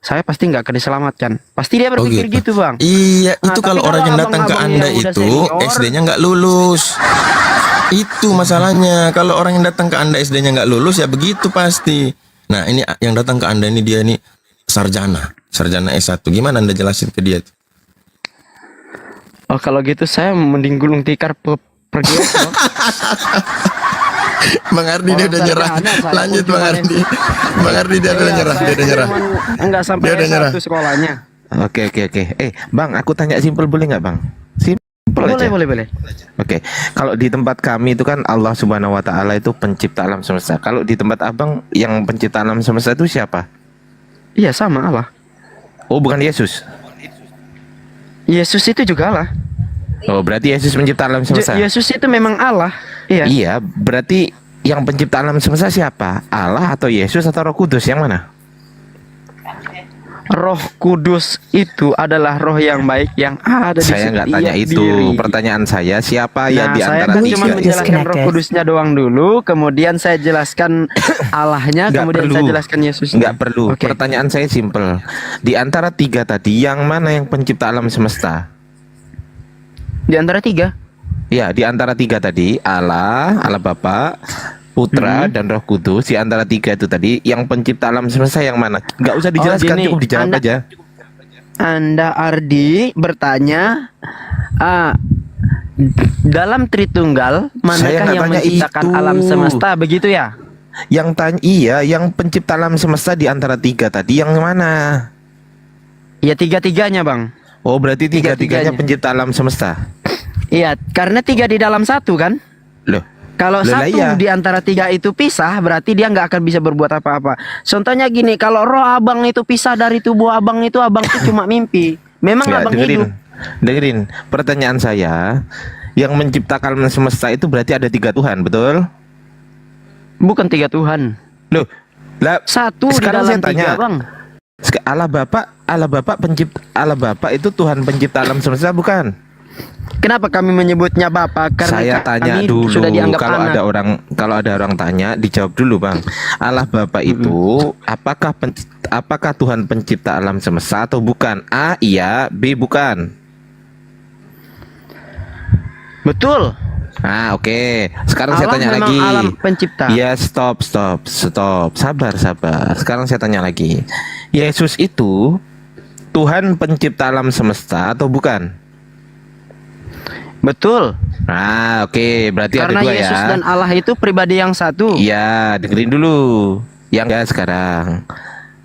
saya pasti nggak akan diselamatkan. Pasti dia berpikir gitu, Bang. Iya, Nah, itu tapi kalau orang yang datang ke abang-abang Anda yang udah itu senior, SD-nya nggak lulus. Itu masalahnya. Kalau orang yang datang ke Anda SD-nya nggak lulus ya begitu pasti. Nah, ini yang datang ke Anda ini dia nih sarjana S1. Gimana Anda jelasin ke dia? oh kalau gitu saya mending gulung tikar pergi aja, Bang. Bang Ardi dia Orang udah nyerah. sarjana, saya Lanjut pun Bang cuma Ardi. Bang Ardi dia udah Iya, nyerah, saya dia udah nyerah. enggak sampai Dia udah nyerah. S1 sekolahnya. Oke. Bang, aku tanya simpel boleh nggak, Bang? Simpel aja. Boleh. Oke. Kalau di tempat kami itu kan Allah Subhanahu wa taala itu pencipta alam semesta. Kalau di tempat Abang yang pencipta alam semesta itu siapa? Iya, sama Allah. Oh, bukan Yesus. Yesus itu juga Allah. Oh, berarti Yesus pencipta alam semesta. Yesus itu memang Allah. Iya. Iya, berarti yang pencipta alam semesta siapa? Allah atau Yesus atau Roh Kudus, yang mana? Roh Kudus itu adalah roh yang baik yang ada di Saya nggak tanya setiap itu. diri. Pertanyaan saya, siapa ya Nah, di saya antara kan tiga? cuma menjelaskan Roh Kudusnya doang dulu, kemudian saya jelaskan Allahnya, Nggak kemudian perlu. saya jelaskan Yesusnya. Nggak perlu. Oke. Pertanyaan saya simpel. Di antara tiga tadi, yang mana yang pencipta alam semesta? Di antara tiga. Ya, di antara tiga tadi, Allah Bapa, Putra, dan Roh Kudus. Di antara tiga itu tadi, yang pencipta alam semesta yang mana? Nggak usah dijelaskan, gini, cukup dijawab aja. Anda Ardi bertanya, dalam Tritunggal Saya manakah nggak yang tanya menciptakan itu. alam semesta, begitu ya? Yang tanya, iya, yang pencipta alam semesta di antara tiga tadi yang mana? Ya tiga-tiganya, Bang. Oh, berarti tiga-tiganya Tiga-tiganya. pencipta alam semesta. Iya, karena tiga di dalam satu kan? Loh, Kalau Lah, satu iya. di antara tiga itu pisah, berarti dia nggak akan bisa berbuat apa-apa. Contohnya gini, kalau roh abang itu pisah dari tubuh abang itu cuma mimpi. Memang nggak, abang hidup. dengerin. Pertanyaan saya, yang menciptakan alam semesta itu berarti ada tiga Tuhan, betul? Bukan tiga Tuhan. Loh, lah Satu di sekarang dalam saya tanya, tiga, Bang. Allah Bapa pencipta, Allah Bapa itu Tuhan pencipta alam semesta bukan? Kenapa kami menyebutnya Bapak? Karena Saya tanya kami dulu, sudah dianggap kalau anak. ada orang tanya, dijawab dulu, Bang. Allah Bapa itu apakah Tuhan pencipta alam semesta atau bukan? A iya, B bukan. Betul. Nah, oke. Sekarang saya Allah tanya memang lagi. alam pencipta. Ya, stop. Sabar. Sekarang saya tanya lagi. Yesus itu Tuhan pencipta alam semesta atau bukan? Betul. Nah, oke. Berarti Karena ada dua Yesus ya. dan Allah itu pribadi yang satu. Iya, dengerin dulu. Yang enggak sekarang.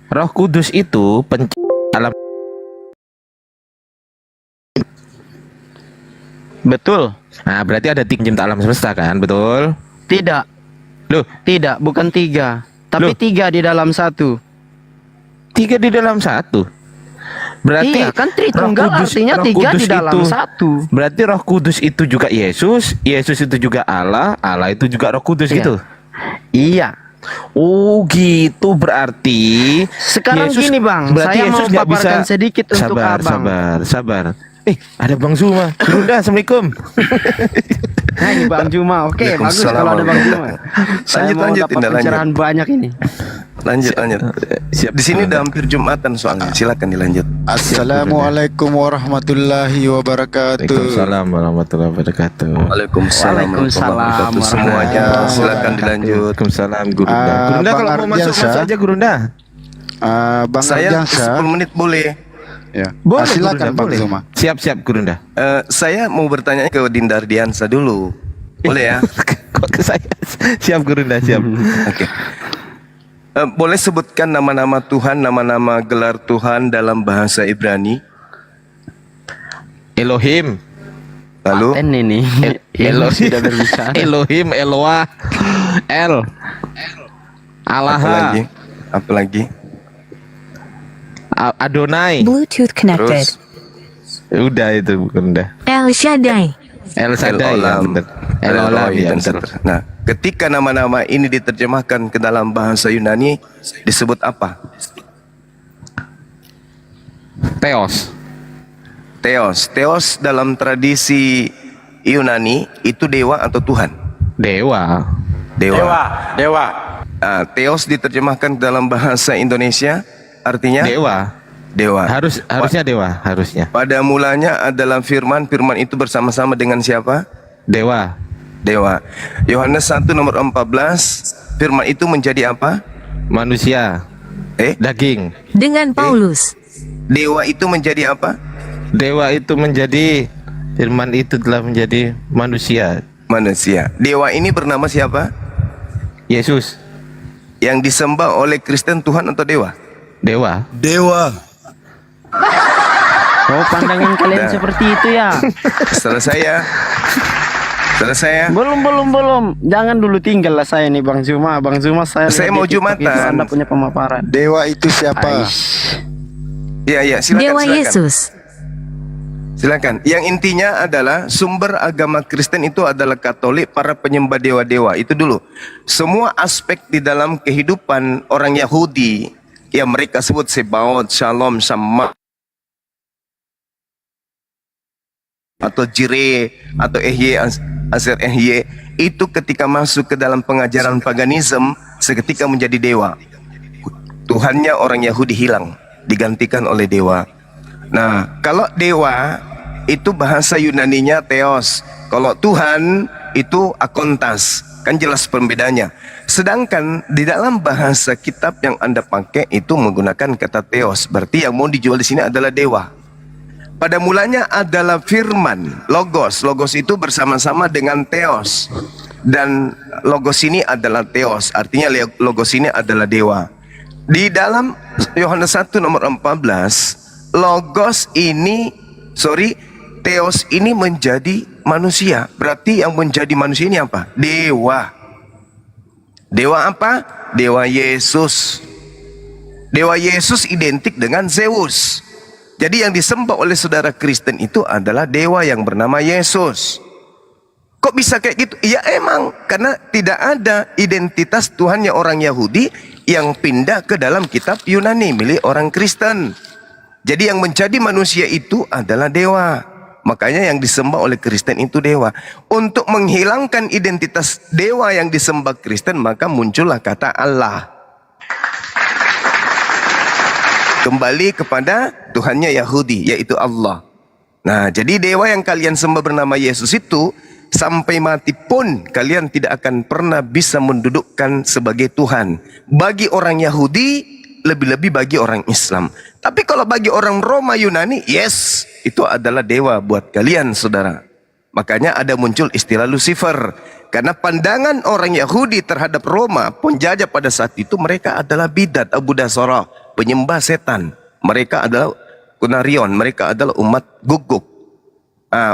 Roh Kudus itu pencipta alam. Betul. Nah, berarti ada tiga pencipta alam semesta kan, betul? Tidak. Loh, Tidak, bukan tiga. Tapi Loh. tiga di dalam satu. tiga di dalam satu. Berarti Iya, kan Tritunggal artinya Roh tiga Kudus di dalam satu. Berarti Roh Kudus itu juga Yesus itu juga Allah itu juga Roh Kudus Iya. gitu. Iya. Oh, gitu berarti. Sekarang Yesus- gini, Bang, berarti saya Yesus mau nggak paparkan sedikit untuk Abang. Sabar. Ada Bang Zuma. Bunda, Assalamualaikum. Nah, ini Bang Juma. Oke, bagus Waalaikumsalam kalau ada Bang Juma. Saya mau Lanjut, dapat Indah, pencerahan banyak ini. Lanjut. Siap. Di sini udah hampir Jumatan soalnya. Silakan dilanjut. Assalamualaikum warahmatullahi wabarakatuh. Waalaikumsalam warahmatullahi wabarakatuh. Waalaikumsalam warahmatullahi wabarakatuh. Semuanya silakan dilanjut. Waalaikumsalam Gurunda. Gurunda Bang kalau mau masuk Ardiansyah. aja Gurunda. Bang Saya Ardiansyah. 10 menit boleh. Ya. Boleh, Silakan Gurunda, Bang boleh. Zuma. Siap Gurunda. Saya mau bertanya ke Dinda Ardiansa dulu. Boleh ya? Kok ke saya? Siap Gurunda, siap. Oke. Boleh sebutkan nama-nama Tuhan, nama-nama gelar Tuhan dalam bahasa Ibrani? Elohim. Lalu Paten ini. Elo Sudah berbicara. Elohim, Eloah, El, Allah, apa lagi? Adonai. Bluetooth connected. Terus Udah itu Gurunda. El Shaddai. El Shaddai ya El-Olam, bener. El-Olam ya dan bener. seterusnya. Nah, ketika nama-nama ini diterjemahkan ke dalam bahasa Yunani disebut apa? Theos. Theos dalam tradisi Yunani itu dewa atau Tuhan? Dewa. Dewa. Theos diterjemahkan ke dalam bahasa Indonesia artinya Dewa. dewa. Harusnya dewa, harusnya. Pada mulanya adalah firman, firman itu bersama-sama dengan siapa? Dewa. Dewa. Yohanes 1 nomor 14, firman itu menjadi apa? Manusia. Daging. Dengan Paulus. Dewa itu menjadi apa? Dewa itu menjadi, firman itu telah menjadi manusia. Manusia. Dewa ini bernama siapa? Yesus. Yang disembah oleh Kristen Tuhan atau dewa? Dewa. Dewa. Oh, pandangan kalian Nah. seperti itu ya? Selesai ya. Selesai ya. Belum. Jangan dulu tinggal lah saya nih Bang Zuma. Bang Zuma saya Saya lihat mau di TikTok itu Jumatan. Anda punya pemaparan. Dewa itu siapa? Iya, silakan. Dewa silakan. Yesus. Silakan. Yang intinya adalah sumber agama Kristen itu adalah Katolik, para penyembah dewa-dewa. Itu dulu. Semua aspek di dalam kehidupan orang Yahudi yang mereka sebut Sebaot, Shalom, Sama, atau Jire, atau Ehye, Aser Ehye, itu ketika masuk ke dalam pengajaran paganisme, seketika menjadi dewa. Tuhannya orang Yahudi hilang, digantikan oleh dewa. Nah, kalau dewa itu bahasa Yunaninya theos. Kalau Tuhan itu akontas. Kan jelas perbedaannya. Sedangkan di dalam bahasa kitab yang Anda pakai itu menggunakan kata theos. Berarti yang mau dijual di sini adalah dewa. Pada mulanya adalah firman, logos. Logos itu bersama-sama dengan theos. Dan logos ini adalah theos. Artinya logos ini adalah dewa. Di dalam Yohanes 1 nomor 14, Logos ini, Theos ini menjadi manusia. Berarti yang menjadi manusia ini apa? Dewa. Dewa apa? Dewa Yesus. Dewa Yesus identik dengan Zeus. Jadi yang disembah oleh saudara Kristen itu adalah dewa yang bernama Yesus. Kok bisa kayak gitu? Ya emang, karena tidak ada identitas Tuhannya orang Yahudi yang pindah ke dalam kitab Yunani milik orang Kristen. Jadi yang menjadi manusia itu adalah dewa. Makanya yang disembah oleh Kristen itu dewa. Untuk menghilangkan identitas dewa yang disembah Kristen, maka muncullah kata Allah. Kembali kepada Tuhannya Yahudi, yaitu Allah. Nah, jadi dewa yang kalian sembah bernama Yesus itu, sampai mati pun kalian tidak akan pernah bisa mendudukkan sebagai Tuhan. Bagi orang Yahudi, lebih-lebih bagi orang Islam. Tapi kalau bagi orang Roma Yunani, yes, itu adalah dewa buat kalian, saudara. Makanya ada muncul istilah Lucifer. Karena pandangan orang Yahudi terhadap Roma, penjajah pada saat itu, mereka adalah bidat, Abu Dasara, penyembah setan. Mereka adalah Kunarion, mereka adalah umat guguk.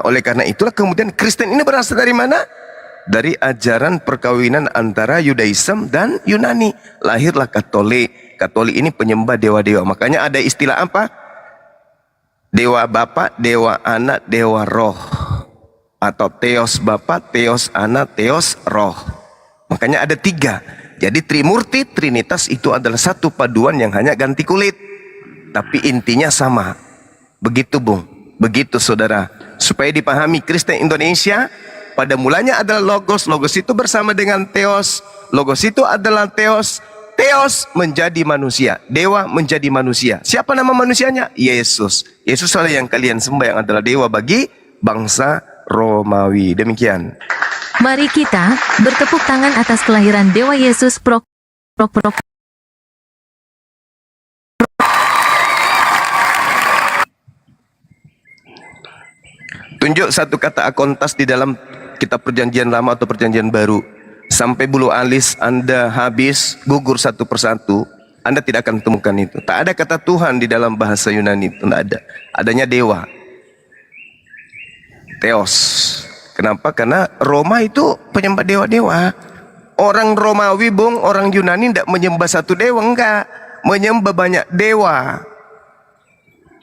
Oleh karena itulah kemudian Kristen ini berasal dari mana? Dari ajaran perkawinan antara Yudaism dan Yunani. Lahirlah Katolik. Katolik ini penyembah dewa-dewa. Makanya ada istilah apa? Dewa Bapa, Dewa Anak, Dewa Roh. Atau Theos Bapa, Theos Anak, Theos Roh. Makanya ada 3. Jadi Trimurti, Trinitas itu adalah satu paduan yang hanya ganti kulit. Tapi intinya sama. Begitu Bung, begitu saudara. Supaya dipahami Kristen Indonesia, pada mulanya adalah Logos. Logos itu bersama dengan Theos. Logos itu adalah Theos. Theos menjadi manusia, dewa menjadi manusia. Siapa nama manusianya? Yesus. Yesus adalah yang kalian sembah, yang adalah dewa bagi bangsa Romawi. Demikian. Mari kita bertepuk tangan atas kelahiran Dewa Yesus Prok. Tunjuk satu kata akontas di dalam kitab perjanjian lama atau perjanjian baru. Sampai bulu alis Anda habis, gugur satu persatu, Anda tidak akan temukan itu. Tak ada kata Tuhan di dalam bahasa Yunani itu, tidak ada. Adanya dewa. Theos. Kenapa? Karena Roma itu penyembah dewa-dewa. Orang Romawi, Bung, orang Yunani tidak menyembah satu dewa, enggak. Menyembah banyak dewa.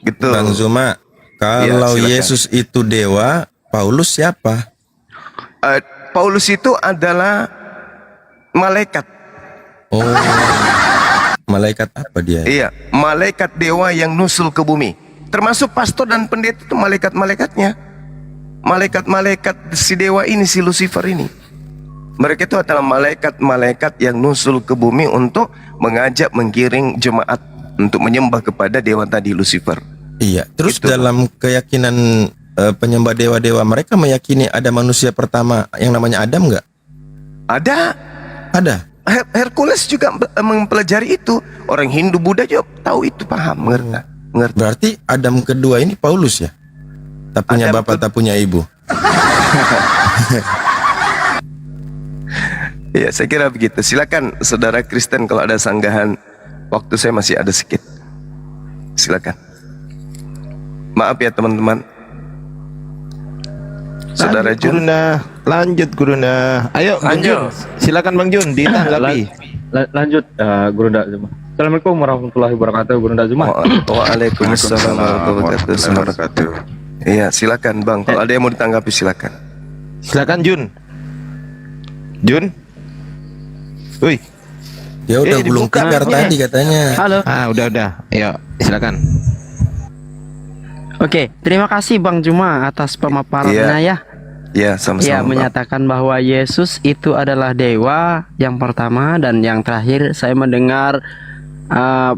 Gitu. Bang Zuma, kalau silakan. Yesus itu dewa, Paulus siapa? Paulus itu adalah malaikat. Oh, malaikat apa dia? Iya, malaikat dewa yang nusul ke bumi. Termasuk pastor dan pendeta itu malaikat-malaikatnya. Malaikat-malaikat si dewa ini, si Lucifer ini. Mereka itu adalah malaikat-malaikat yang nusul ke bumi untuk mengajak, menggiring jemaat untuk menyembah kepada dewa tadi Lucifer. Iya. Terus Gitu. dalam keyakinan penyembah dewa-dewa, mereka meyakini ada manusia pertama yang namanya Adam nggak? Ada. Ada. Hercules juga mempelajari itu. Orang Hindu Buddha juga tahu itu, paham, ngerti. Berarti Adam kedua ini Paulus ya? Tak punya Adam bapak, tak punya ibu. Ya, saya kira begitu. Silakan saudara Kristen kalau ada sanggahan. Waktu saya masih ada sedikit. Silakan. Maaf ya teman-teman. Saudara Lanjut, Jun. Guruna. Lanjut Guruna. Ayo Bang Jun. Silakan Bang Jun ditanggapi. Lanjut, Guru Ndak Zuma. Assalamualaikum warahmatullahi wabarakatuh, Guru Ndak Zuma. Waalaikumsalam warahmatullahi wabarakatuh. Iya, silakan Bang. Kalau ada yang mau ditanggapi silakan. Silakan Jun. Jun. Wih. Dia udah gulung dibuka. tikar tadi katanya. Halo. Udah. Ayo, silakan. Oke, terima kasih Bang Juma atas pemaparannya ya. Ya, sama-sama. Ya, Bang. menyatakan bahwa Yesus itu adalah dewa yang pertama, dan yang terakhir saya mendengar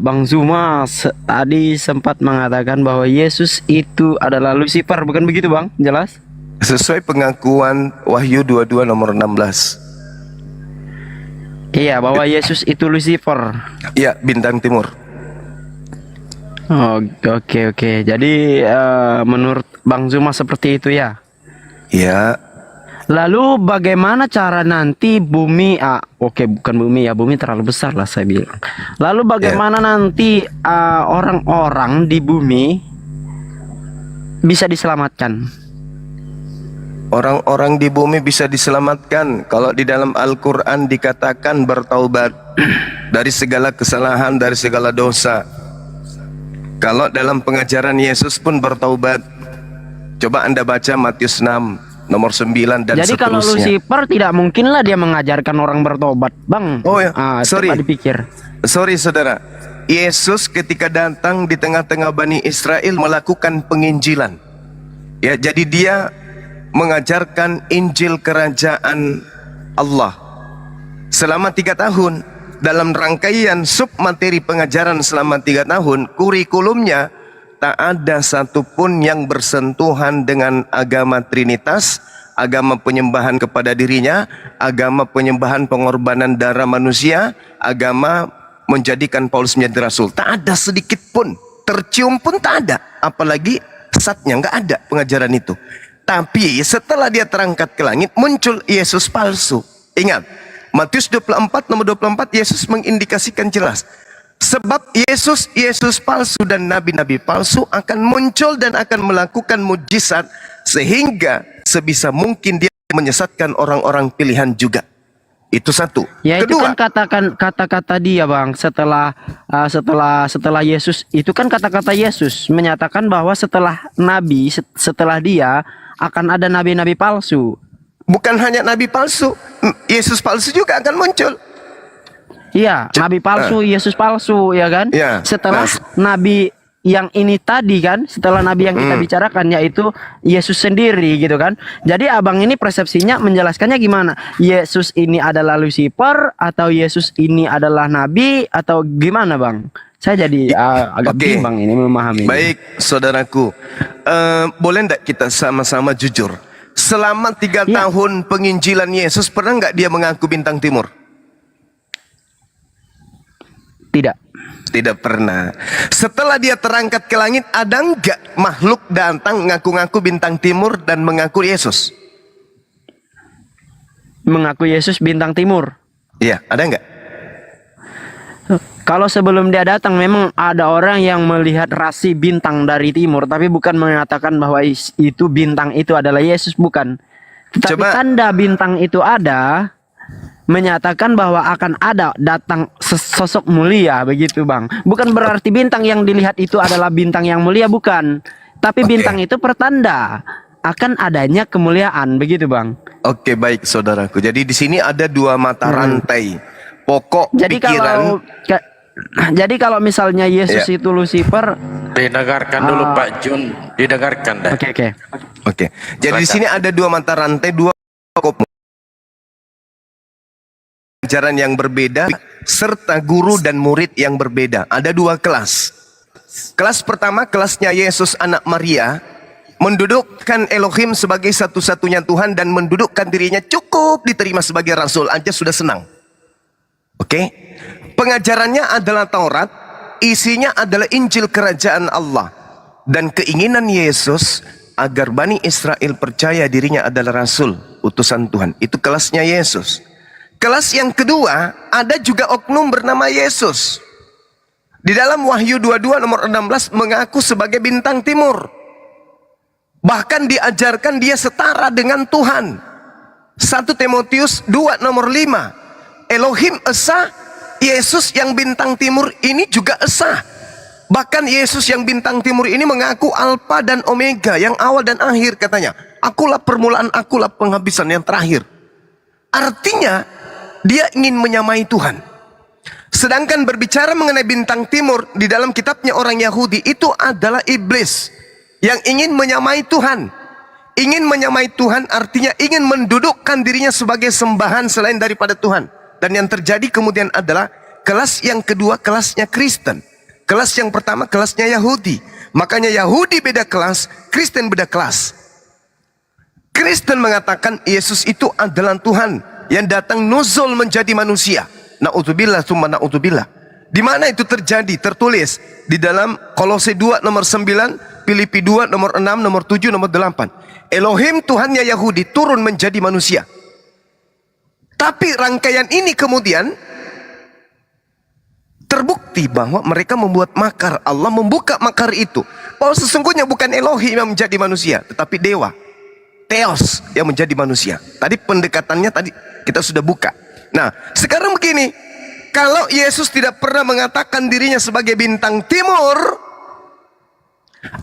Bang Zuma tadi sempat mengatakan bahwa Yesus itu adalah Lucifer, bukan begitu Bang? Jelas? Sesuai pengakuan Wahyu 22 nomor 16. Iya, bahwa Yesus itu Lucifer. Ya, bintang timur. Oh, oke. Jadi menurut Bang Zuma seperti itu ya. Ya, Lalu bagaimana cara nanti bumi oke, bukan bumi ya, bumi terlalu besar lah saya bilang. Lalu bagaimana nanti orang-orang di bumi bisa diselamatkan? orang-orang di bumi bisa diselamatkan kalau di dalam Al-Quran dikatakan bertaubat dari segala kesalahan, dari segala dosa. Kalau dalam pengajaran Yesus pun bertaubat. Coba Anda baca Matius 6 nomor 9 dan Jadi kalau seterusnya. Lucifer tidak mungkinlah dia mengajarkan orang bertobat, Bang. Oh ya, sorry. Coba dipikir. Sorry saudara, Yesus ketika datang di tengah-tengah Bani Israel melakukan penginjilan. Ya, jadi dia mengajarkan Injil Kerajaan Allah selama 3 tahun. Dalam rangkaian sub materi pengajaran selama 3 tahun, kurikulumnya tak ada satupun yang bersentuhan dengan agama Trinitas, agama penyembahan kepada dirinya, agama penyembahan pengorbanan darah manusia, agama menjadikan Paulus menjadi rasul. Tak ada sedikit pun, tercium pun tak ada. Apalagi satnya, nggak ada pengajaran itu. Tapi setelah dia terangkat ke langit, muncul Yesus palsu. Ingat, Matius 24 nomor 24, Yesus mengindikasikan jelas. Sebab Yesus palsu dan nabi-nabi palsu akan muncul dan akan melakukan mujizat, sehingga sebisa mungkin dia menyesatkan orang-orang pilihan juga. Itu satu. Ya, itu Kedua, kan kata-kata dia, Bang. Setelah Yesus, itu kan kata-kata Yesus menyatakan bahwa setelah nabi, setelah dia akan ada nabi-nabi palsu. bukan hanya nabi palsu, Yesus palsu juga akan muncul. Iya, nabi palsu, Yesus palsu, ya kan? Ya, Setelah nabi yang ini tadi kan, setelah nabi yang kita bicarakan, yaitu Yesus sendiri gitu kan. Jadi abang ini persepsinya menjelaskannya gimana? Yesus ini adalah Lucifer atau Yesus ini adalah nabi atau gimana, Bang? Saya jadi agak Oke. bimbang ini memahami. Baik, saudaraku, boleh enggak kita sama-sama jujur? Selama 3 Ya. tahun penginjilan Yesus, pernah enggak dia mengaku bintang timur? Tidak. Tidak pernah. Setelah dia terangkat ke langit, ada enggak makhluk datang ngaku-ngaku bintang timur dan mengaku Yesus? Mengaku Yesus bintang timur. Iya, ada enggak? Kalau sebelum dia datang memang ada orang yang melihat rasi bintang dari timur, tapi bukan mengatakan bahwa itu bintang itu adalah Yesus, bukan. Tetapi Coba- tanda bintang itu ada menyatakan bahwa akan ada datang sosok mulia, begitu, Bang. Bukan berarti bintang yang dilihat itu adalah bintang yang mulia, bukan. Tapi bintang itu pertanda akan adanya kemuliaan, begitu, Bang. Oke, baik saudaraku. Jadi di sini ada 2 mata rantai. Pokok Jadi pikiran. jadi kalau misalnya Yesus Ya. itu Lucifer, Didengarkan dulu Pak Jun, didengarkan dah. oke. Oke. Jadi di sini ada 2 mata rantai, 2 pokok ajaran yang berbeda. serta guru dan murid yang berbeda. Ada dua kelas. Kelas pertama, kelasnya Yesus anak Maria, mendudukkan Elohim sebagai satu-satunya Tuhan dan mendudukkan dirinya cukup diterima sebagai rasul aja sudah senang. Oke? Pengajarannya adalah Taurat, isinya adalah Injil kerajaan Allah, dan keinginan Yesus agar Bani Israel percaya dirinya adalah rasul, utusan Tuhan. Itu kelasnya Yesus. Kelas yang kedua, ada juga oknum bernama Yesus. Di dalam Wahyu 22 nomor 16 mengaku sebagai bintang timur. Bahkan diajarkan dia setara dengan Tuhan. 1 Timotius 2 nomor 5. Elohim Esa, Yesus yang bintang timur ini juga Esa. Bahkan Yesus yang bintang timur ini mengaku Alfa dan Omega, yang awal dan akhir katanya. Akulah permulaan, akulah penghabisan yang terakhir. Artinya dia ingin menyamai Tuhan. Sedangkan berbicara mengenai bintang timur di dalam kitabnya orang Yahudi, itu adalah iblis yang ingin menyamai Tuhan. Ingin menyamai Tuhan artinya ingin mendudukkan dirinya sebagai sembahan selain daripada Tuhan. Dan yang terjadi kemudian adalah kelas yang kedua, kelasnya Kristen. Kelas yang pertama kelasnya Yahudi. Makanya Yahudi beda kelas, Kristen beda kelas. Kristen mengatakan Yesus itu adalah Tuhan yang datang nuzul menjadi manusia. Na'udzubillah summa na'udzubillah. Di mana itu terjadi? Tertulis di dalam Kolose 2 nomor 9, Filipi 2 nomor 6, nomor 7, nomor 8. Elohim Tuhannya Yahudi turun menjadi manusia. Tapi rangkaian ini kemudian terbukti bahwa mereka membuat makar. Allah membuka makar itu, bahwa sesungguhnya bukan Elohim yang menjadi manusia, tetapi dewa, Theos, yang menjadi manusia. Tadi pendekatannya tadi kita sudah buka. Nah, sekarang begini, kalau Yesus tidak pernah mengatakan dirinya sebagai bintang timur,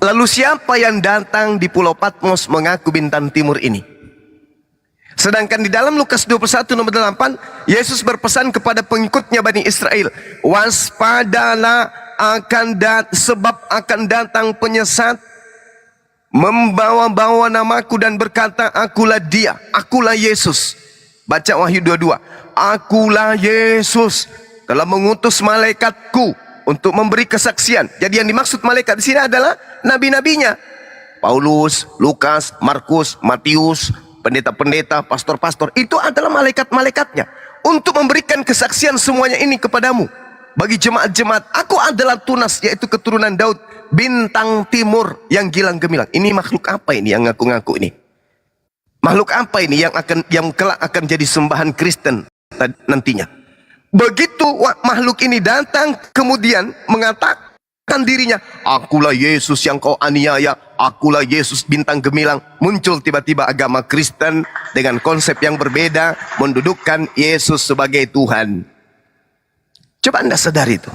lalu siapa yang datang di Pulau Patmos mengaku bintang timur ini? Sedangkan di dalam Lukas 21 nomor 8, Yesus berpesan kepada pengikutnya Bani Israel, waspadalah sebab akan datang penyesat, membawa-bawa namaku dan berkata, akulah dia, akulah Yesus. Baca Wahyu 22, akulah Yesus telah mengutus malaikatku untuk memberi kesaksian. Jadi yang dimaksud malaikat di sini adalah nabi-nabinya. Paulus, Lukas, Markus, Matius, pendeta-pendeta, pastor-pastor, itu adalah malaikat-malaikatnya untuk memberikan kesaksian semuanya ini kepadamu. Bagi jemaat-jemaat, aku adalah Tunas, yaitu keturunan Daud, bintang timur yang gilang gemilang. Ini makhluk apa ini yang ngaku-ngaku ini? Makhluk apa ini yang kelak akan jadi sembahan Kristen nantinya? Begitu makhluk ini datang kemudian mengatakan dirinya, akulah Yesus yang kau aniaya, akulah Yesus bintang gemilang. Muncul tiba-tiba agama Kristen dengan konsep yang berbeda, mendudukkan Yesus sebagai Tuhan. Coba Anda sadari itu.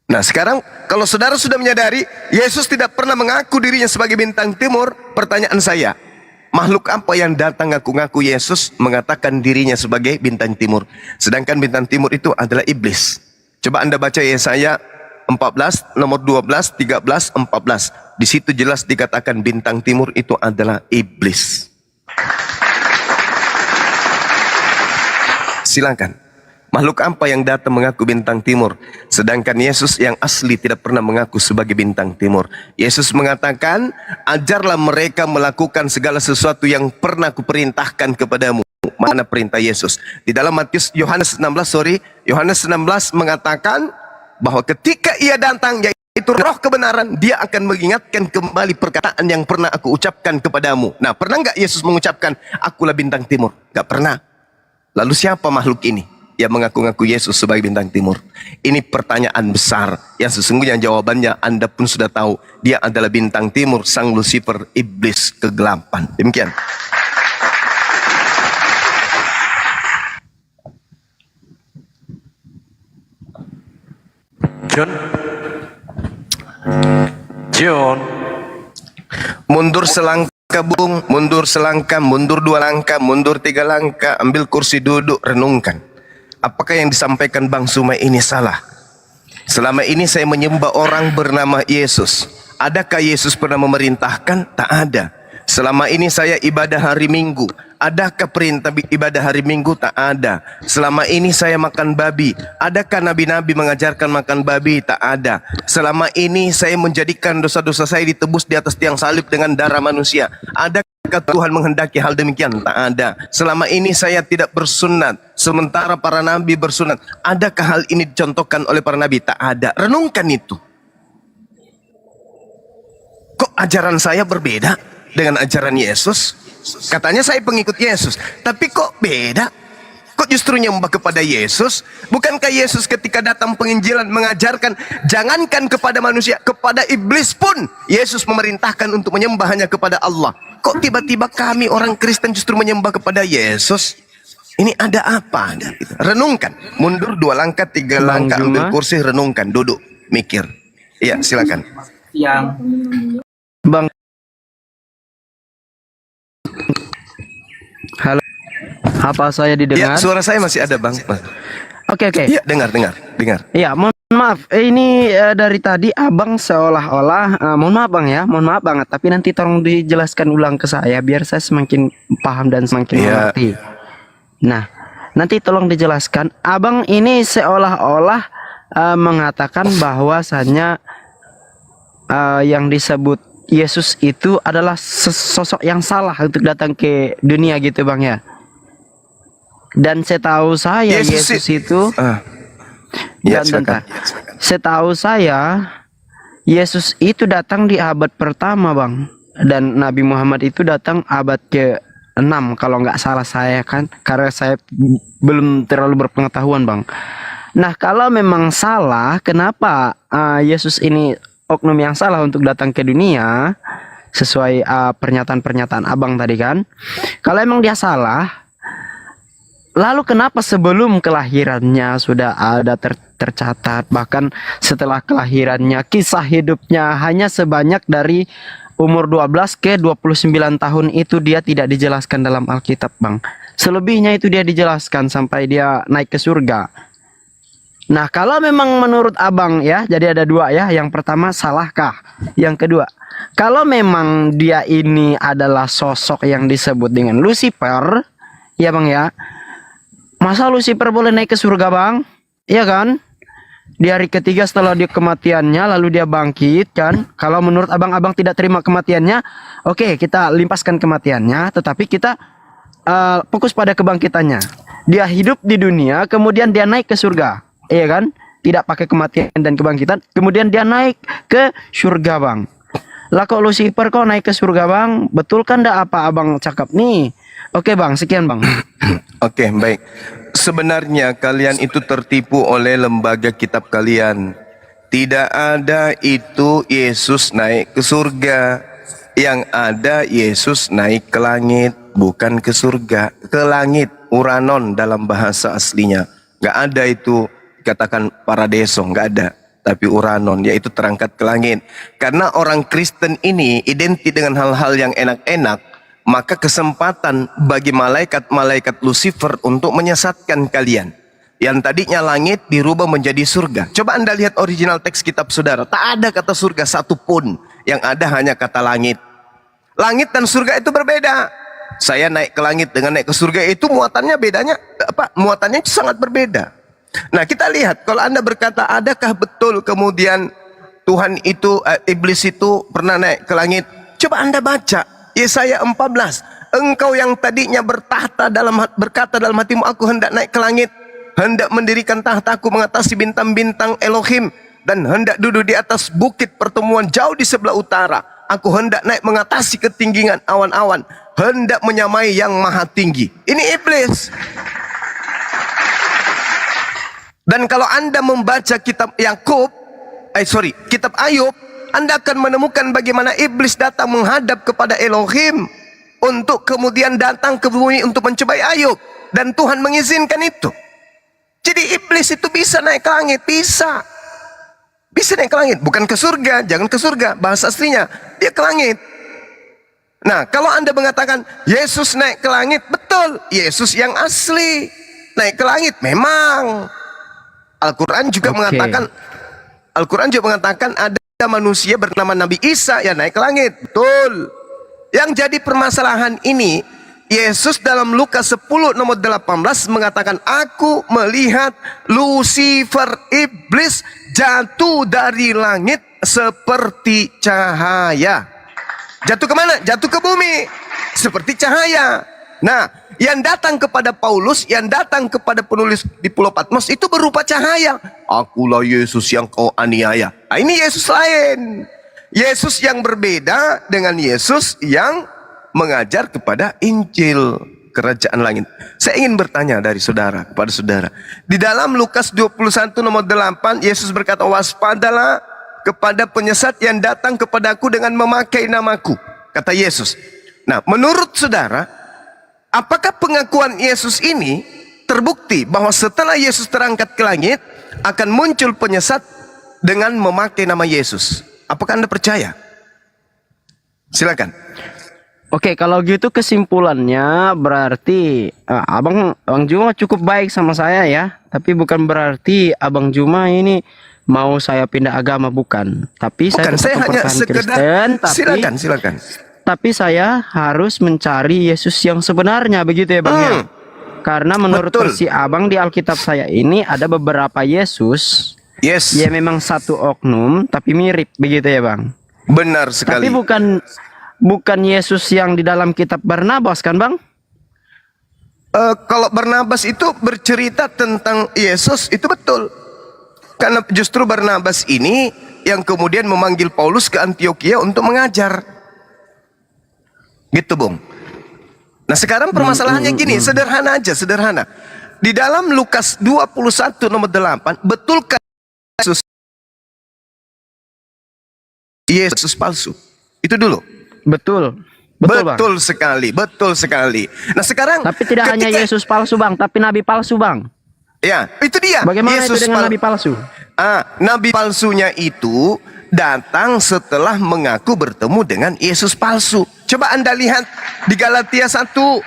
Nah sekarang kalau saudara sudah menyadari Yesus tidak pernah mengaku dirinya sebagai bintang timur, pertanyaan saya, makhluk apa yang datang ngaku-ngaku Yesus mengatakan dirinya sebagai bintang timur? Sedangkan bintang timur itu adalah iblis. Coba Anda baca Yesaya 14 nomor 12, 13, 14. Di situ jelas dikatakan bintang timur itu adalah iblis. Silakan. Makhluk apa yang datang mengaku bintang timur? Sedangkan Yesus yang asli tidak pernah mengaku sebagai bintang timur. Yesus mengatakan, ajarlah mereka melakukan segala sesuatu yang pernah kuperintahkan kepadamu. Mana perintah Yesus? Di dalam Yohanes 16 mengatakan bahwa ketika ia datang, yaitu roh kebenaran, dia akan mengingatkan kembali perkataan yang pernah aku ucapkan kepadamu. Nah, pernah nggak Yesus mengucapkan, akulah bintang timur? Nggak pernah. Lalu siapa makhluk ini yang mengaku-ngaku Yesus sebagai bintang timur? Ini pertanyaan besar yang sesungguhnya jawabannya Anda pun sudah tahu. Dia adalah bintang timur, sang Lucifer, iblis kegelapan. Demikian. John, mundur selangkah bung, mundur selangkah, mundur 2 langkah, mundur 3 langkah, ambil kursi duduk, renungkan. Apakah yang disampaikan Bang Sumai ini salah? Selama ini saya menyembah orang bernama Yesus. Adakah Yesus pernah memerintahkan? Tak ada. Selama ini saya ibadah hari Minggu. Adakah perintah ibadah hari Minggu? Tak ada. Selama ini saya makan babi. Adakah nabi-nabi mengajarkan makan babi? Tak ada. Selama ini saya menjadikan dosa-dosa saya ditebus di atas tiang salib dengan darah manusia. Adakah Tuhan menghendaki hal demikian? Tak ada. Selama ini saya tidak bersunat, sementara para nabi bersunat. Adakah hal ini dicontohkan oleh para nabi? Tak ada. Renungkan itu. Kok ajaran saya berbeda dengan ajaran Yesus? Katanya saya pengikut Yesus, tapi kok beda? Kok justru nyembah kepada Yesus? Bukankah Yesus ketika datang penginjilan mengajarkan jangankan kepada manusia, kepada iblis pun Yesus memerintahkan untuk menyembah hanya kepada Allah. Kok tiba-tiba kami orang Kristen justru menyembah kepada Yesus? Ini ada apa? Renungkan. Mundur 2 langkah, 3 langkah, ambil kursi, renungkan, duduk, mikir. Iya, silakan. Bang. Halo. Apa saya Ya, didengar? suara saya masih ada, Bang. Oke. Iya, dengar. Iya, mohon maaf. Ini dari tadi Abang seolah-olah mohon maaf Bang ya, mohon maaf banget. Tapi nanti tolong dijelaskan ulang ke saya biar saya semakin paham dan semakin mengerti. Nah, nanti tolong dijelaskan. Abang ini seolah-olah mengatakan bahwasannya yang disebut Yesus itu adalah sosok yang salah untuk datang ke dunia gitu Bang ya. Dan setahu saya Yesus itu setahu saya Yesus itu datang di abad pertama Bang. Dan Nabi Muhammad itu datang abad ke-6 kalau nggak salah saya kan. Karena saya belum terlalu berpengetahuan Bang. Nah kalau memang salah, kenapa Yesus ini oknum yang salah untuk datang ke dunia sesuai pernyataan-pernyataan Abang tadi kan? Kalau emang dia salah, lalu kenapa sebelum kelahirannya sudah ada tercatat, bahkan setelah kelahirannya kisah hidupnya hanya sebanyak dari umur 12 ke 29 tahun itu dia tidak dijelaskan dalam Alkitab Bang. Selebihnya itu dia dijelaskan sampai dia naik ke surga. Nah kalau memang menurut Abang ya, jadi ada 2 ya. Yang pertama, salahkah? Yang kedua, kalau memang dia ini adalah sosok yang disebut dengan Lucifer, ya Bang ya, masa Lucifer boleh naik ke surga Bang? Iya kan? Di hari ketiga setelah dia kematiannya lalu dia bangkit kan? Kalau menurut Abang tidak terima kematiannya, oke, kita limpaskan kematiannya, tetapi kita fokus pada kebangkitannya. Dia hidup di dunia, kemudian dia naik ke surga. Iya kan? Tidak pakai kematian dan kebangkitan. Kemudian dia naik ke surga Bang. Lah kok Lucifer kok naik ke surga Bang? Betul kan dah apa Abang cakap nih? Oke Bang, sekian Bang. Oke, baik. Sebenarnya kalian itu tertipu oleh lembaga kitab kalian. Tidak ada itu Yesus naik ke surga. Yang ada Yesus naik ke langit, bukan ke surga. Ke langit, uranon dalam bahasa aslinya. Gak ada itu katakan paradeso, nggak ada, tapi uranon, yaitu terangkat ke langit. Karena orang Kristen ini identik dengan hal-hal yang enak-enak, maka kesempatan bagi malaikat-malaikat Lucifer untuk menyesatkan kalian. Yang tadinya langit dirubah menjadi surga. Coba Anda lihat original teks kitab saudara, tak ada kata surga satupun, yang ada hanya kata langit. Langit dan surga itu berbeda. Saya naik ke langit dengan naik ke surga itu muatannya bedanya apa? Muatannya itu sangat berbeda. Nah kita lihat, kalau Anda berkata adakah betul kemudian Tuhan itu, iblis itu pernah naik ke langit? Coba Anda baca Yesaya 14. Engkau yang tadinya berkata dalam hatimu, aku hendak naik ke langit, hendak mendirikan tahtaku mengatasi bintang-bintang Elohim, dan hendak duduk di atas bukit pertemuan jauh di sebelah utara. Aku hendak naik mengatasi ketinggian awan-awan, hendak menyamai yang maha tinggi. Ini iblis. Dan kalau Anda membaca kitab kitab Ayub, Anda akan menemukan bagaimana iblis datang menghadap kepada Elohim untuk kemudian datang ke bumi untuk mencobai Ayub, dan Tuhan mengizinkan itu. Jadi iblis itu bisa naik ke langit, bisa naik ke langit, bukan ke surga, jangan ke surga, bahasa aslinya dia ke langit. Nah, kalau Anda mengatakan Yesus naik ke langit, betul, Yesus yang asli naik ke langit memang. Al-Quran juga mengatakan ada manusia bernama Nabi Isa yang naik ke langit, betul. Yang jadi permasalahan ini, Yesus dalam Lukas 10 nomor 18 mengatakan, aku melihat Lucifer iblis jatuh dari langit seperti cahaya. Jatuh kemana? Jatuh ke bumi seperti cahaya. Nah, yang datang kepada Paulus, yang datang kepada penulis di Pulau Patmos itu berupa cahaya. Akulah Yesus yang kau aniaya. Nah, ini Yesus lain. Yesus yang berbeda dengan Yesus yang mengajar kepada Injil kerajaan langit. Saya ingin bertanya dari saudara kepada saudara. Di dalam Lukas 21 nomor 8, Yesus berkata, waspadalah kepada penyesat yang datang kepadaku dengan memakai namaku. Kata Yesus. Nah, menurut saudara, apakah pengakuan Yesus ini terbukti bahwa setelah Yesus terangkat ke langit, akan muncul penyesat dengan memakai nama Yesus? Apakah Anda percaya? Silakan. Oke, kalau gitu kesimpulannya berarti Abang Juma cukup baik sama saya ya. Tapi bukan berarti Abang Juma ini mau saya pindah agama, bukan. Tapi Bukan, saya hanya sekedar Kristen, tapi silakan. tapi saya harus mencari Yesus yang sebenarnya, begitu ya Bang ya. Karena menurut Betul. versi Abang di Alkitab saya ini ada beberapa Yesus. Yes, Ya memang satu oknum tapi mirip, begitu ya Bang. benar sekali. Tapi bukan Yesus yang di dalam kitab Barnabas kan Bang? Kalau Barnabas itu bercerita tentang Yesus, itu betul. Karena justru Barnabas ini yang kemudian memanggil Paulus ke Antioquia untuk mengajar. Gitu, Bung. Nah, sekarang permasalahannya gini, sederhana aja, sederhana. Di dalam Lukas 21 nomor 8, betulkah Yesus palsu? Itu dulu. Betul. Bang. Betul sekali, betul sekali. Nah, sekarang Tapi tidak hanya ketika- Yesus palsu Bang, tapi nabi palsu Bang. Ya, itu dia. Bagaimana Yesus itu dengan nabi palsu? Nabi palsunya itu datang setelah mengaku bertemu dengan Yesus palsu. Coba Anda lihat di Galatia 1.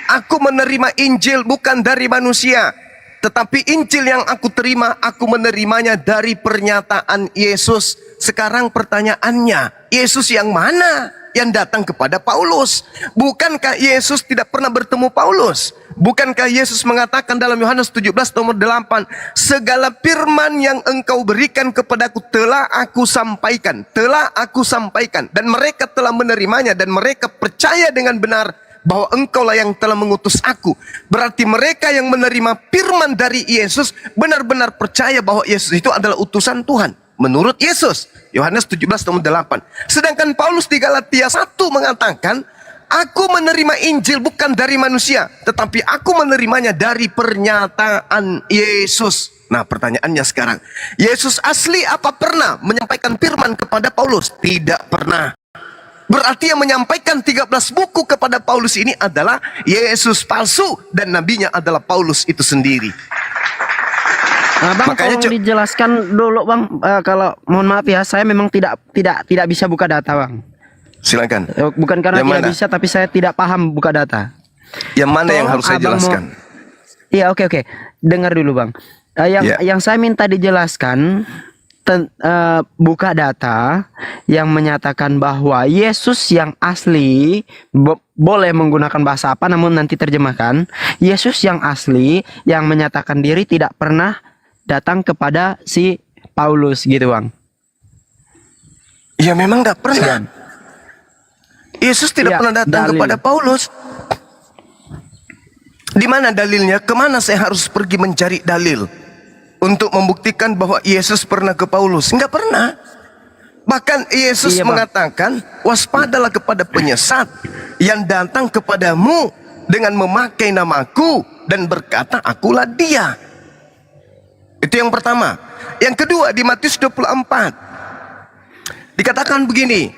Aku menerima Injil bukan dari manusia, tetapi Injil yang aku terima, aku menerimanya dari pernyataan Yesus. Sekarang pertanyaannya, Yesus yang mana yang datang kepada Paulus? Bukankah Yesus tidak pernah bertemu Paulus? Bukankah Yesus mengatakan dalam Yohanes 17 nomor 8, segala firman yang engkau berikan kepadaku telah aku sampaikan, dan mereka telah menerimanya dan mereka percaya dengan benar bahwa engkaulah yang telah mengutus aku. Berarti mereka yang menerima firman dari Yesus benar-benar percaya bahwa Yesus itu adalah utusan Tuhan menurut Yesus. Yohanes 17 nomor 8. Sedangkan Paulus di Galatia 1 mengatakan, aku menerima Injil bukan dari manusia, tetapi aku menerimanya dari pernyataan Yesus. Nah, pertanyaannya sekarang, Yesus asli apa pernah menyampaikan firman kepada Paulus? Tidak pernah. Berarti yang menyampaikan 13 buku kepada Paulus ini adalah Yesus palsu, dan nabinya adalah Paulus itu sendiri. Nah, Bang, Makanya, tolong dijelaskan dulu Bang. Kalau mohon maaf ya, saya memang tidak bisa buka data Bang. Silakan. Bukan karena Yang tidak mana? bisa, tapi saya tidak paham buka data. Yang mana yang Tolong harus saya Abang jelaskan? Iya, oke. Dengar dulu Bang. Yang saya minta dijelaskan buka data yang menyatakan bahwa Yesus yang asli, boleh menggunakan bahasa apa namun nanti terjemahkan. Yesus yang asli yang menyatakan diri tidak pernah datang kepada si Paulus gitu Bang. Ya memang nggak pernah. Yesus tidak Ya, pernah datang dalil. kepada Paulus. Di mana dalilnya? Kemana saya harus pergi mencari dalil untuk membuktikan bahwa Yesus pernah ke Paulus? Enggak pernah. Bahkan Yesus Iya, Bang. mengatakan, waspadalah kepada penyesat yang datang kepadamu dengan memakai namaku dan berkata, akulah dia. Itu yang pertama. Yang kedua, di Matius 24 dikatakan begini.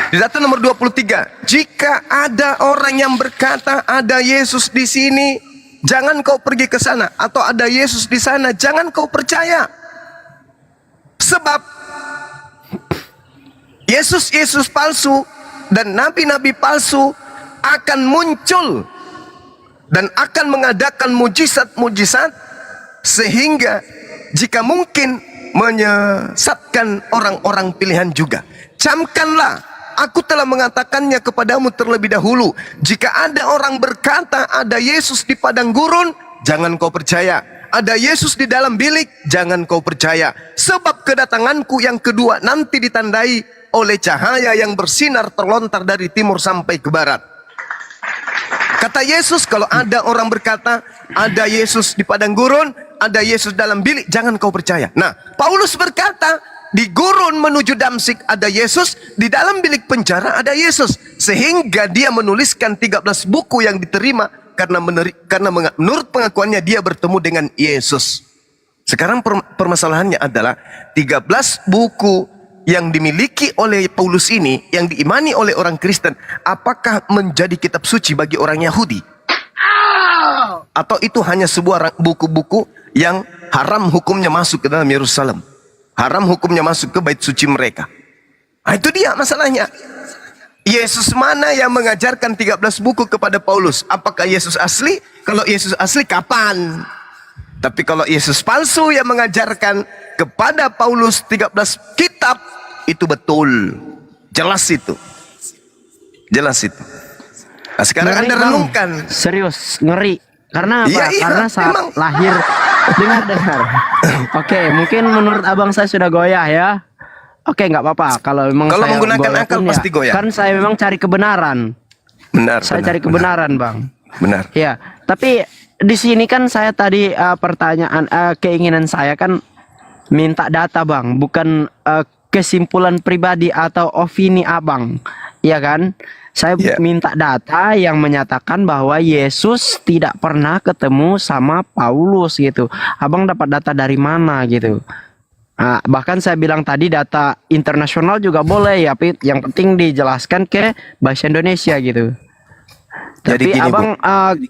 Di data nomor 23, jika ada orang yang berkata ada Yesus di sini, jangan kau pergi ke sana, atau ada Yesus di sana, jangan kau percaya. Sebab Yesus palsu dan nabi-nabi palsu akan muncul dan akan mengadakan mujizat-mujizat sehingga jika mungkin menyesatkan orang-orang pilihan juga. Camkanlah aku telah mengatakannya kepadamu terlebih dahulu. Jika ada orang berkata ada Yesus di padang gurun, jangan kau percaya. Ada Yesus di dalam bilik, jangan kau percaya. Sebab kedatanganku yang kedua nanti ditandai oleh cahaya yang bersinar terlontar dari timur sampai ke barat. Kata Yesus, kalau ada orang berkata ada Yesus di padang gurun, ada Yesus dalam bilik, jangan kau percaya. Nah, Paulus berkata, di gurun menuju Damsik ada Yesus, di dalam bilik penjara ada Yesus. Sehingga dia menuliskan 13 buku yang diterima karena menurut pengakuannya dia bertemu dengan Yesus. Sekarang permasalahannya adalah 13 buku yang dimiliki oleh Paulus ini, yang diimani oleh orang Kristen, apakah menjadi kitab suci bagi orang Yahudi? Atau itu hanya sebuah buku-buku yang haram hukumnya masuk ke dalam Yerusalem? Haram hukumnya masuk ke bait suci mereka. Nah, itu dia masalahnya. Yesus mana yang mengajarkan 13 buku kepada Paulus? Apakah Yesus asli? Kalau Yesus asli kapan? Tapi kalau Yesus palsu yang mengajarkan kepada Paulus 13 kitab, itu betul. Jelas itu. Jelas itu. Nah, sekarang Ngeri, Anda Bang. renungkan. Serius, ngeri. Karena apa? Iya, iya, Karena saat emang. lahir dengar. Oke, mungkin menurut abang saya sudah goyah ya. Oke, nggak apa-apa. Kalau memang Kalau saya menggunakan goyah akal pun pasti goyah. Kan saya memang cari kebenaran. Benar. Saya benar, cari benar. kebenaran, Bang. Benar. Ya, tapi di sini kan saya tadi pertanyaan keinginan saya kan minta data, Bang, bukan kesimpulan pribadi atau opini abang, ya kan? Saya Yeah. minta data yang menyatakan bahwa Yesus tidak pernah ketemu sama Paulus gitu. Abang dapat data dari mana gitu? Bahkan saya bilang tadi data internasional juga boleh ya, tapi yang penting dijelaskan ke bahasa Indonesia gitu. Jadi Tapi gini, abang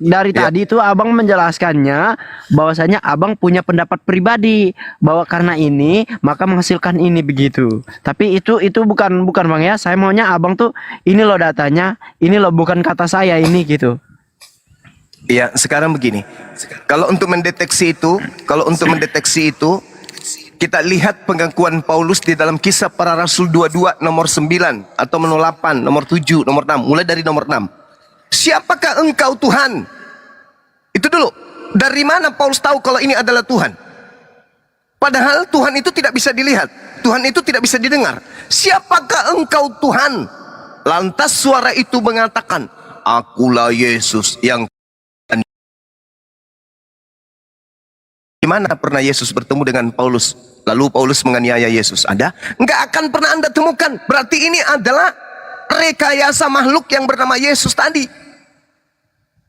dari Ya. tadi itu abang menjelaskannya bahwasanya abang punya pendapat pribadi bahwa karena ini maka menghasilkan ini begitu. Tapi itu bukan Bang ya. Saya maunya abang tuh ini loh datanya, ini loh bukan kata saya ini gitu. Ya, sekarang begini. Kalau untuk mendeteksi itu, kita lihat pengakuan Paulus di dalam Kisah Para Rasul 22 nomor 9 atau nomor 8, nomor 7, nomor 6, mulai dari nomor 6. Siapakah engkau Tuhan? Itu dulu. Dari mana Paulus tahu kalau ini adalah Tuhan? Padahal Tuhan itu tidak bisa dilihat. Tuhan itu tidak bisa didengar. Siapakah engkau Tuhan? Lantas suara itu mengatakan, akulah Yesus yang... Di mana pernah Yesus bertemu dengan Paulus? Lalu Paulus menganiaya Yesus. Ada? Enggak akan pernah Anda temukan. Berarti ini adalah rekayasa makhluk yang bernama Yesus tadi.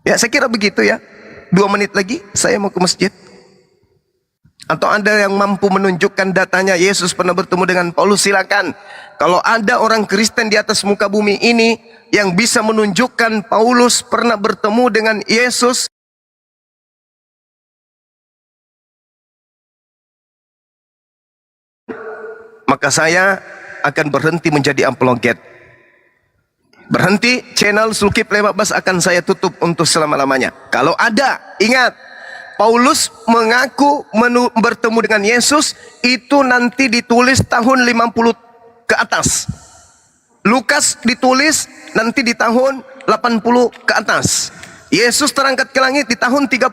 Ya, saya kira begitu ya. 2 menit lagi saya mau ke masjid. Atau Anda yang mampu menunjukkan datanya Yesus pernah bertemu dengan Paulus, silakan. Kalau ada orang Kristen di atas muka bumi ini yang bisa menunjukkan Paulus pernah bertemu dengan Yesus, maka saya akan berhenti menjadi apologet. Berhenti, channel Sulkip 15 akan saya tutup untuk selama-lamanya. Kalau ada, ingat, Paulus mengaku bertemu dengan Yesus, itu nanti ditulis tahun 50 ke atas. Lukas ditulis nanti di tahun 80 ke atas. Yesus terangkat ke langit di tahun 33.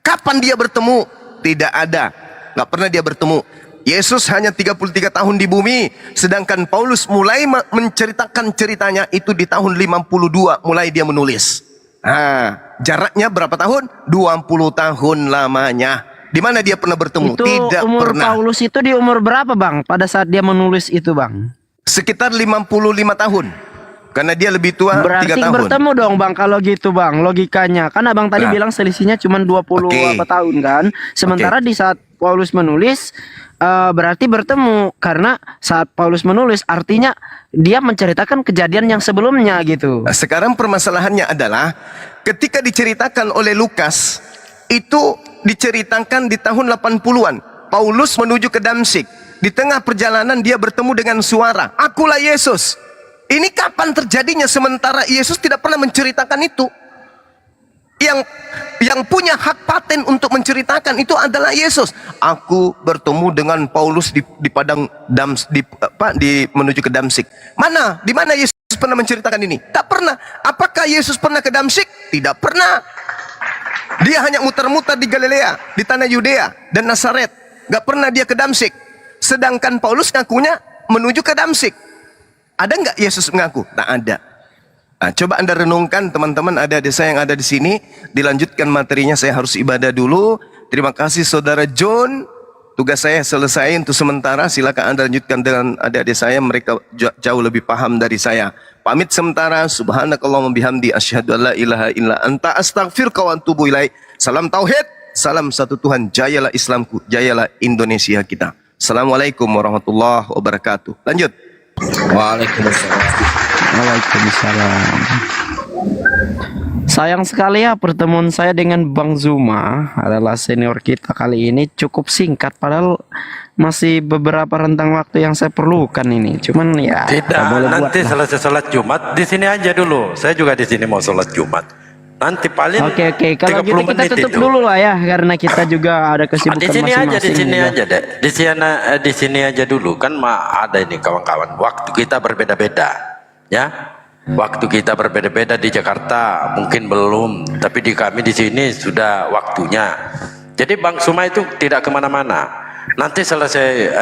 Kapan dia bertemu? Tidak ada. Nggak pernah dia bertemu. Yesus hanya 33 tahun di bumi, sedangkan Paulus mulai menceritakan ceritanya itu di tahun 52 mulai dia menulis. Jaraknya berapa tahun? 20 tahun lamanya. Di mana dia pernah bertemu? Itu Tidak umur pernah. Paulus itu di umur berapa, Bang? Pada saat dia menulis itu, Bang? Sekitar 55 tahun. Karena dia lebih tua 3 Berarti tahun. bertemu dong, Bang, kalau gitu, Bang. Logikanya. Kan Abang tadi Nah. bilang selisihnya cuma 20 Oke. apa tahun kan? Sementara di saat Paulus menulis berarti bertemu, karena saat Paulus menulis artinya dia menceritakan kejadian yang sebelumnya gitu. Nah, sekarang permasalahannya adalah ketika diceritakan oleh Lukas, itu diceritakan di tahun 80-an. Paulus menuju ke Damsik. Di tengah perjalanan dia bertemu dengan suara, akulah Yesus. Ini kapan terjadinya sementara Yesus tidak pernah menceritakan itu? yang punya hak paten untuk menceritakan itu adalah Yesus. Aku bertemu dengan Paulus di padang menuju ke Damsik. Di mana Yesus pernah menceritakan ini? Tak pernah. Apakah Yesus pernah ke Damsik? Tidak pernah. Dia hanya muter-muter di Galilea, di tanah Yudea dan Nazaret. Gak pernah dia ke Damsik. Sedangkan Paulus ngakunya menuju ke Damsik. Ada nggak Yesus mengaku? Tak ada. Nah, coba Anda renungkan teman-teman, adik-adik saya yang ada di sini. Dilanjutkan materinya, saya harus ibadah dulu. Terima kasih Saudara John. Tugas saya selesai untuk sementara. Silakan Anda lanjutkan dengan adik-adik saya. Mereka jauh lebih paham dari saya. Pamit sementara. Subhanakallahumma bihamdi asyhadu an la ilaha illa anta astaghfiruka wa atubu ilaik. Salam tauhid, salam satu Tuhan. Jayalah Islamku, jayalah Indonesia kita. Assalamualaikum warahmatullahi wabarakatuh. Lanjut. Waalaikumsalam. Waalaikumsalam. Sayang sekali ya pertemuan saya dengan Bang Zuma adalah senior kita kali ini cukup singkat, padahal masih beberapa rentang waktu yang saya perlukan ini. Cuman ya Tidak, tak boleh nanti buat lah. selesai sholat Jumat di sini aja dulu. Saya juga di sini mau sholat Jumat. Nanti paling Oke, kalau 30 gitu kita menit tutup itu. dulu lah ya, karena kita juga ada kesibukan Di sini aja, masing-masing. di sini juga. aja deh. Di sini aja dulu kan ada ini kawan-kawan. Waktu kita berbeda-beda, ya. Waktu kita berbeda-beda di Jakarta mungkin belum, tapi di kami di sini sudah waktunya. Jadi Bang Suma itu tidak kemana-mana. Nanti selesai